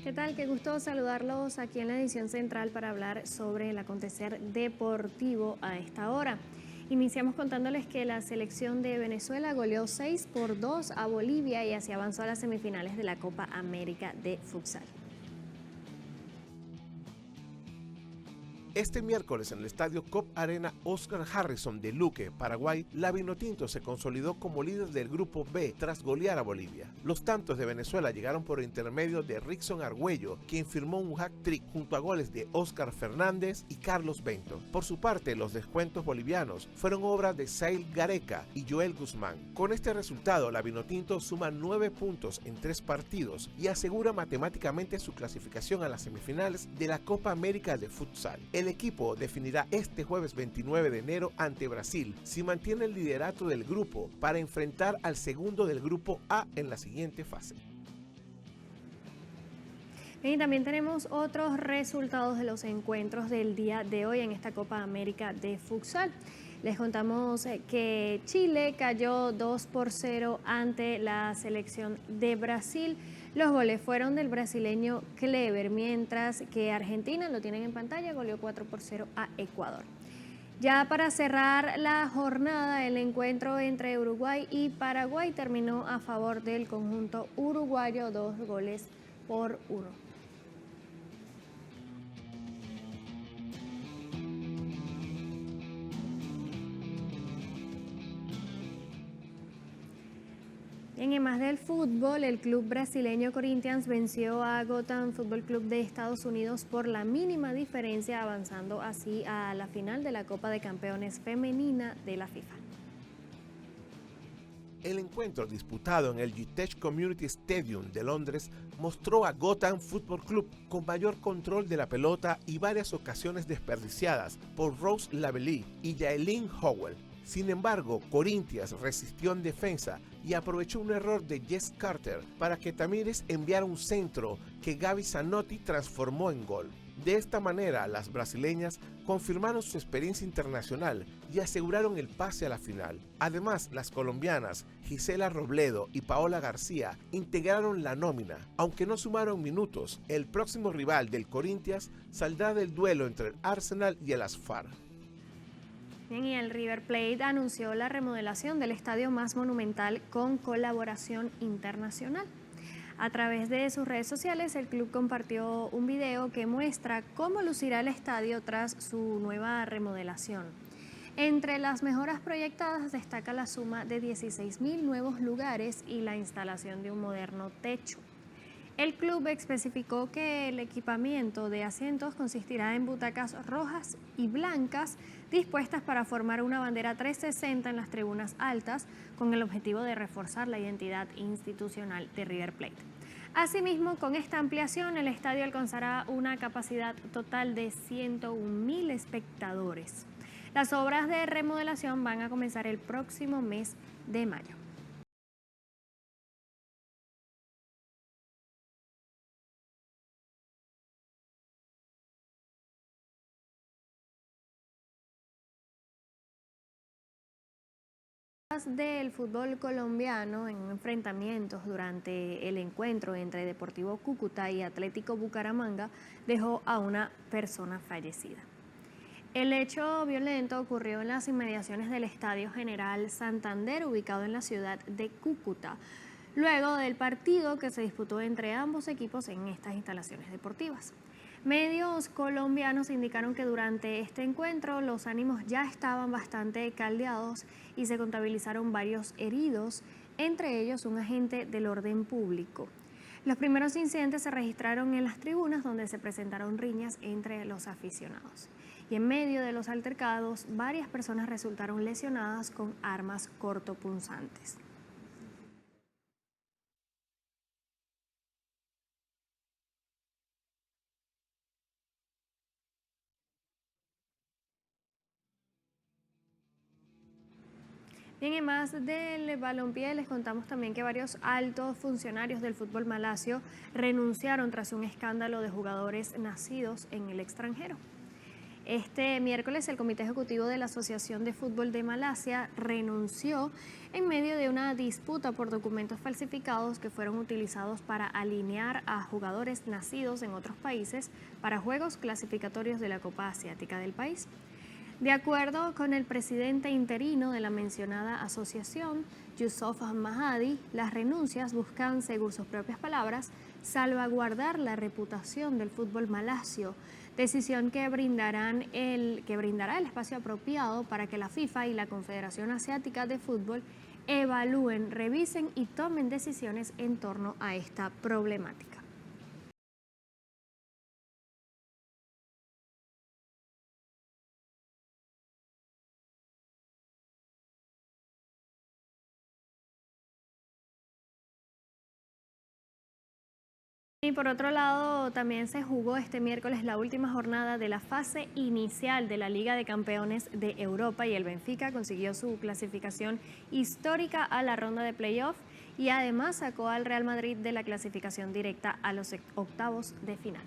¿Qué tal? Qué gusto saludarlos aquí en la edición central para hablar sobre el acontecer deportivo a esta hora. Iniciamos contándoles que la selección de Venezuela goleó 6-2 a Bolivia y así avanzó a las semifinales de la Copa América de Futsal. Este miércoles en el estadio Cop Arena Oscar Harrison de Luque, Paraguay, la Vinotinto se consolidó como líder del grupo B tras golear a Bolivia. Los tantos de Venezuela llegaron por intermedio de Rickson Argüello, quien firmó un hat-trick junto a goles de Oscar Fernández y Carlos Bento. Por su parte, los descuentos bolivianos fueron obra de Sail Gareca y Joel Guzmán. Con este resultado, la Vinotinto suma 9 puntos en 3 partidos y asegura matemáticamente su clasificación a las semifinales de la Copa América de Futsal. El equipo definirá este jueves 29 de enero ante Brasil si mantiene el liderato del grupo para enfrentar al segundo del grupo A en la siguiente fase. Y también tenemos otros resultados de los encuentros del día de hoy en esta Copa América de Futsal. Les contamos que Chile cayó 2-0 ante la selección de Brasil. Los goles fueron del brasileño Clever, mientras que Argentina, lo tienen en pantalla, goleó 4-0 a Ecuador. Ya para cerrar la jornada, el encuentro entre Uruguay y Paraguay terminó a favor del conjunto uruguayo, 2-1. En más del fútbol, el club brasileño Corinthians venció a Gotham Fútbol Club de Estados Unidos por la mínima diferencia, avanzando así a la final de la Copa de Campeones Femenina de la FIFA. El encuentro disputado en el GTEC Community Stadium de Londres mostró a Gotham Football Club con mayor control de la pelota y varias ocasiones desperdiciadas por Rose Lavely y Yaelin Howell. Sin embargo, Corinthians resistió en defensa y aprovechó un error de Jess Carter para que Tamires enviara un centro que Gaby Zanotti transformó en gol. De esta manera, las brasileñas confirmaron su experiencia internacional y aseguraron el pase a la final. Además, las colombianas Gisela Robledo y Paola García integraron la nómina. Aunque no sumaron minutos, el próximo rival del Corinthians saldrá del duelo entre el Arsenal y el Asfar. Bien, y el River Plate anunció la remodelación del estadio más monumental con colaboración internacional. A través de sus redes sociales, el club compartió un video que muestra cómo lucirá el estadio tras su nueva remodelación. Entre las mejoras proyectadas destaca la suma de 16.000 nuevos lugares y la instalación de un moderno techo. El club especificó que el equipamiento de asientos consistirá en butacas rojas y blancas dispuestas para formar una bandera 360 en las tribunas altas con el objetivo de reforzar la identidad institucional de River Plate. Asimismo, con esta ampliación, el estadio alcanzará una capacidad total de 101.000 espectadores. Las obras de remodelación van a comenzar el próximo mes de mayo. Del fútbol colombiano, en enfrentamientos durante el encuentro entre Deportivo Cúcuta y Atlético Bucaramanga, dejó a una persona fallecida. El hecho violento ocurrió en las inmediaciones del Estadio General Santander, ubicado en la ciudad de Cúcuta, luego del partido que se disputó entre ambos equipos en estas instalaciones deportivas. Medios colombianos indicaron que durante este encuentro los ánimos ya estaban bastante caldeados y se contabilizaron varios heridos, entre ellos un agente del orden público. Los primeros incidentes se registraron en las tribunas, donde se presentaron riñas entre los aficionados. Y en medio de los altercados, varias personas resultaron lesionadas con armas cortopunzantes. Bien, en más del balompié les contamos también que varios altos funcionarios del fútbol malasio renunciaron tras un escándalo de jugadores nacidos en el extranjero. Este miércoles el Comité Ejecutivo de la Asociación de Fútbol de Malasia renunció en medio de una disputa por documentos falsificados que fueron utilizados para alinear a jugadores nacidos en otros países para juegos clasificatorios de la Copa Asiática del país. De acuerdo con el presidente interino de la mencionada asociación, Yusuf Mahadi, las renuncias buscan, según sus propias palabras, salvaguardar la reputación del fútbol malasio, decisión que brindará el espacio apropiado para que la FIFA y la Confederación Asiática de Fútbol evalúen, revisen y tomen decisiones en torno a esta problemática. Y por otro lado, también se jugó este miércoles la última jornada de la fase inicial de la Liga de Campeones de Europa y el Benfica consiguió su clasificación histórica a la ronda de playoff y además sacó al Real Madrid de la clasificación directa a los octavos de final.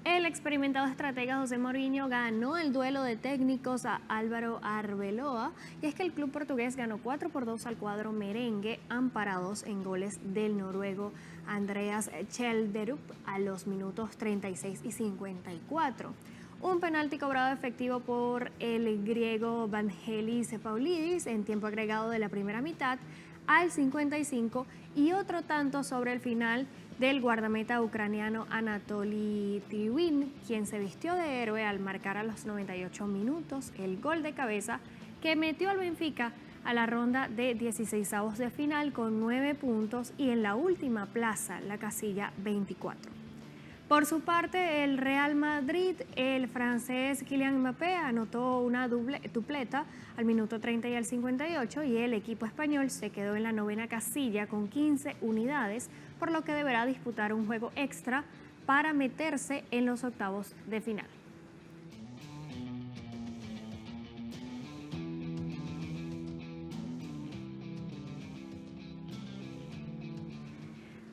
El experimentado estratega José Mourinho ganó el duelo de técnicos a Álvaro Arbeloa y es que el club portugués ganó 4-2 al cuadro merengue, amparados en goles del noruego Andreas Schjelderup a los minutos 36 y 54. Un penalti cobrado efectivo por el griego Vangelis Paulidis en tiempo agregado de la primera mitad al 55 y otro tanto sobre el final del guardameta ucraniano Anatoly Tliwin, quien se vistió de héroe al marcar a los 98 minutos el gol de cabeza que metió al Benfica a la ronda de 16avos de final con 9 puntos y en la última plaza, la casilla 24. Por su parte, el Real Madrid, el francés Kylian Mbappé anotó una dupleta al minuto 30 y al 58 y el equipo español se quedó en la novena casilla con 15 unidades, por lo que deberá disputar un juego extra para meterse en los octavos de final.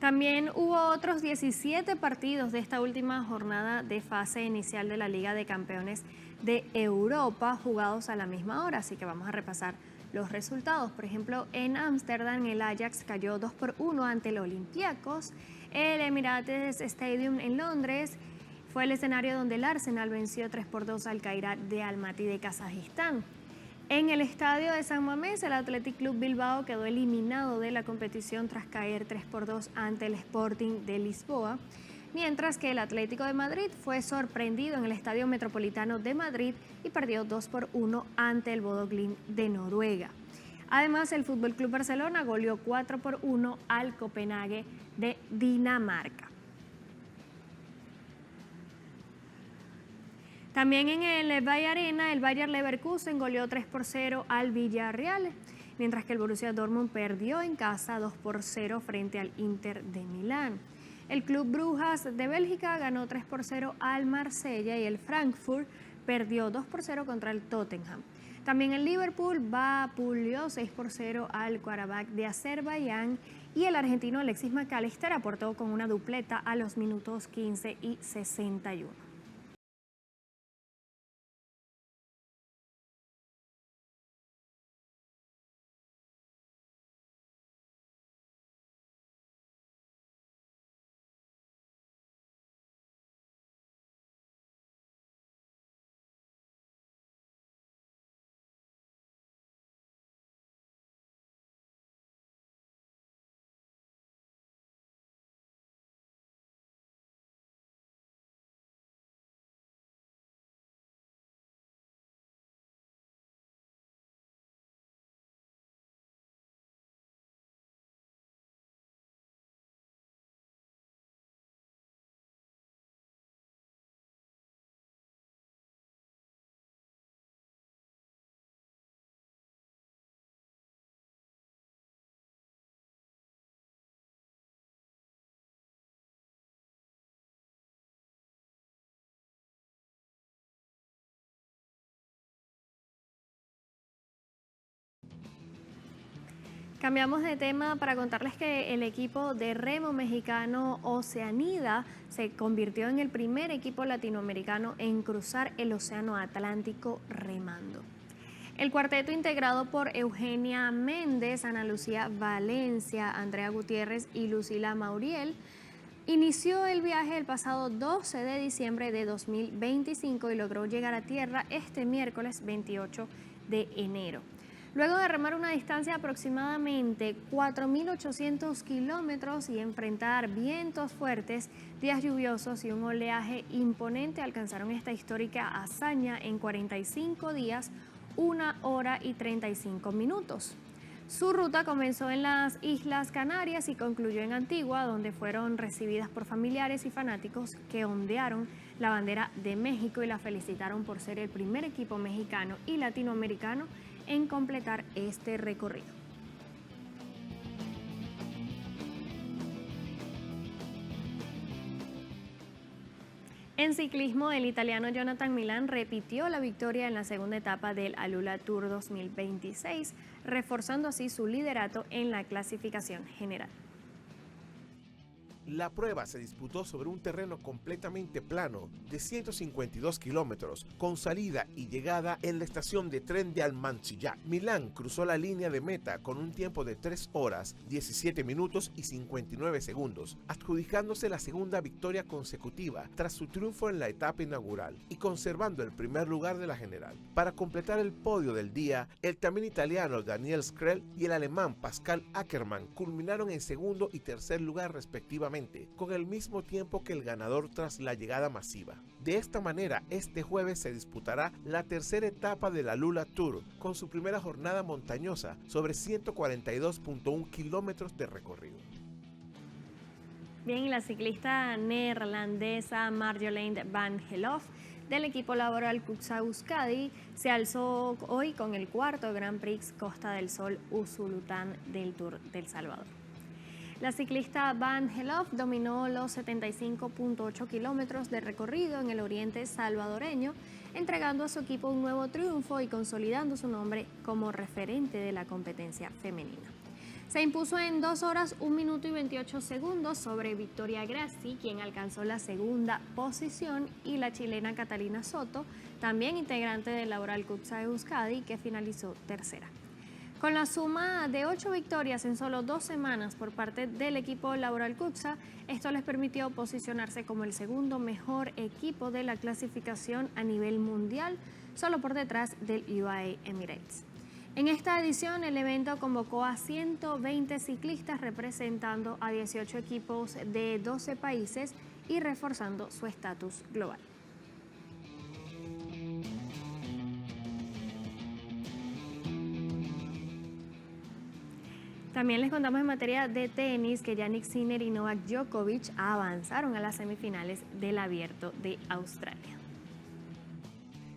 También hubo otros 17 partidos de esta última jornada de fase inicial de la Liga de Campeones de Europa jugados a la misma hora, así que vamos a repasar los resultados. Por ejemplo, en Ámsterdam el Ajax cayó 2-1 ante el Olympiacos. El Emirates Stadium en Londres fue el escenario donde el Arsenal venció 3-2 al Kairat de Almaty de Kazajistán. En el estadio de San Mamés, el Athletic Club Bilbao quedó eliminado de la competición tras caer 3-2 ante el Sporting de Lisboa, mientras que el Atlético de Madrid fue sorprendido en el Estadio Metropolitano de Madrid y perdió 2-1 ante el Bodø Glimt de Noruega. Además, el FC Barcelona goleó 4-1 al Copenhague de Dinamarca. También en el Valle Arena, el Bayer Leverkusen goleó 3-0 al Villarreal, mientras que el Borussia Dortmund perdió en casa 2-0 frente al Inter de Milán. El Club Brujas de Bélgica ganó 3-0 al Marsella y el Frankfurt perdió 2-0 contra el Tottenham. También el Liverpool vapuleó 6-0 al Qarabag de Azerbaiyán y el argentino Alexis McAllister aportó con una dupleta a los minutos 15 y 61. Cambiamos de tema para contarles que el equipo de remo mexicano Oceanida se convirtió en el primer equipo latinoamericano en cruzar el Océano Atlántico remando. El cuarteto, integrado por Eugenia Méndez, Ana Lucía Valencia, Andrea Gutiérrez y Lucila Mauriel, inició el viaje el pasado 12 de diciembre de 2025 y logró llegar a tierra este miércoles 28 de enero. Luego de remar una distancia de aproximadamente 4.800 kilómetros y enfrentar vientos fuertes, días lluviosos y un oleaje imponente, alcanzaron esta histórica hazaña en 45 días, 1 hora y 35 minutos. Su ruta comenzó en las Islas Canarias y concluyó en Antigua, donde fueron recibidas por familiares y fanáticos que ondearon la bandera de México y la felicitaron por ser el primer equipo mexicano y latinoamericano en completar este recorrido. En ciclismo, el italiano Jonathan Milán repitió la victoria en la segunda etapa del Alula Tour 2026, reforzando así su liderato en la clasificación general. La prueba se disputó sobre un terreno completamente plano de 152 kilómetros, con salida y llegada en la estación de tren de Almanzilla. Milán cruzó la línea de meta con un tiempo de 3 horas, 17 minutos y 59 segundos, adjudicándose la segunda victoria consecutiva tras su triunfo en la etapa inaugural y conservando el primer lugar de la general. Para completar el podio del día, el también italiano Daniel Skrell y el alemán Pascal Ackermann culminaron en segundo y tercer lugar respectivamente, con el mismo tiempo que el ganador tras la llegada masiva. De esta manera, este jueves se disputará la tercera etapa de la Alula Tour, con su primera jornada montañosa sobre 142.1 kilómetros de recorrido. Bien, la ciclista neerlandesa Marjolein van Geloof del equipo laboral Kuxa Euskadi se alzó hoy con el cuarto Grand Prix Costa del Sol Usulután del Tour del Salvador. La ciclista Van Geloof dominó los 75.8 kilómetros de recorrido en el oriente salvadoreño, entregando a su equipo un nuevo triunfo y consolidando su nombre como referente de la competencia femenina. Se impuso en 2 horas, 1 minuto y 28 segundos sobre Victoria Grassi, quien alcanzó la segunda posición, y la chilena Catalina Soto, también integrante del laboral Kuxa Euskadi, que finalizó tercera. Con la suma de 8 victorias en solo 2 semanas por parte del equipo laboral Kuxa, esto les permitió posicionarse como el segundo mejor equipo de la clasificación a nivel mundial, solo por detrás del UAE Emirates. En esta edición, el evento convocó a 120 ciclistas representando a 18 equipos de 12 países y reforzando su estatus global. También les contamos en materia de tenis que Jannik Sinner y Novak Djokovic avanzaron a las semifinales del Abierto de Australia.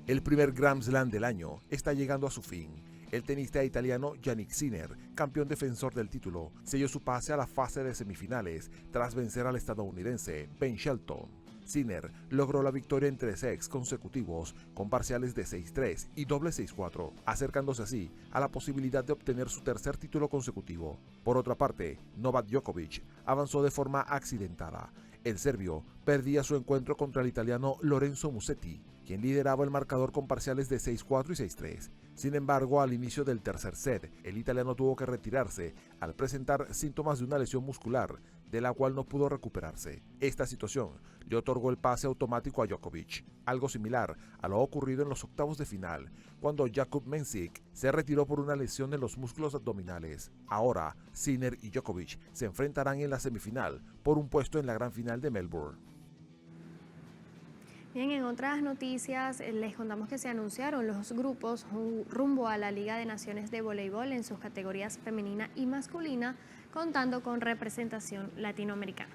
El primer Grand Slam del año está llegando a su fin. El tenista italiano Jannik Sinner, campeón defensor del título, selló su pase a la fase de semifinales tras vencer al estadounidense Ben Shelton. Sinner logró la victoria en 3 sets consecutivos con parciales de 6-3 y doble 6-4, acercándose así a la posibilidad de obtener su tercer título consecutivo. Por otra parte, Novak Djokovic avanzó de forma accidentada. El serbio perdía su encuentro contra el italiano Lorenzo Musetti, quien lideraba el marcador con parciales de 6-4 y 6-3. Sin embargo, al inicio del tercer set, el italiano tuvo que retirarse al presentar síntomas de una lesión muscular, de la cual no pudo recuperarse. Esta situación le otorgó el pase automático a Djokovic, algo similar a lo ocurrido en los octavos de final, cuando Jakub Mensik se retiró por una lesión en los músculos abdominales. Ahora, Sinner y Djokovic se enfrentarán en la semifinal por un puesto en la gran final de Melbourne. Bien, en otras noticias les contamos que se anunciaron los grupos rumbo a la Liga de Naciones de Voleibol en sus categorías femenina y masculina, contando con representación latinoamericana.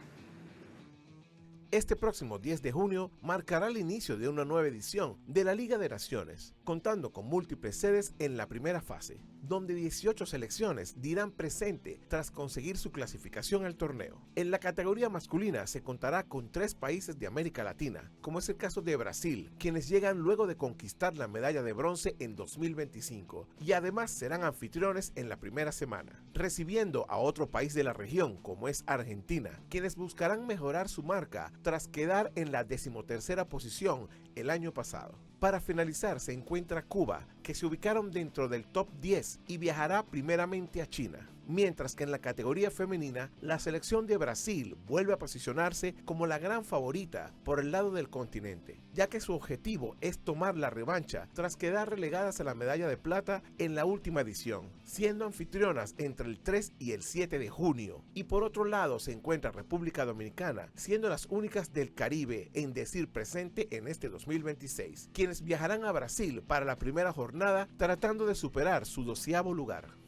Este próximo 10 de junio marcará el inicio de una nueva edición de la Liga de Naciones, contando con múltiples sedes en la primera fase, donde 18 selecciones dirán presente tras conseguir su clasificación al torneo. En la categoría masculina se contará con 3 países de América Latina, como es el caso de Brasil, quienes llegan luego de conquistar la medalla de bronce en 2025, y además serán anfitriones en la primera semana, recibiendo a otro país de la región, como es Argentina, quienes buscarán mejorar su marca tras quedar en la 13ª posición el año pasado. Para finalizar se encuentra Cuba, que se ubicaron dentro del top 10 y viajará primeramente a China. Mientras que en la categoría femenina, la selección de Brasil vuelve a posicionarse como la gran favorita por el lado del continente, ya que su objetivo es tomar la revancha tras quedar relegadas a la medalla de plata en la última edición, siendo anfitrionas entre el 3 y el 7 de junio. Y por otro lado se encuentra República Dominicana, siendo las únicas del Caribe en decir presente en este 2026, quienes viajarán a Brasil para la primera jornada tratando de superar su 12º lugar.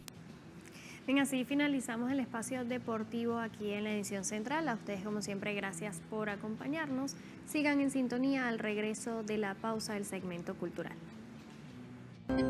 Bien, así finalizamos el espacio deportivo aquí en la edición central. A ustedes, como siempre, gracias por acompañarnos. Sigan en sintonía al regreso de la pausa del segmento cultural.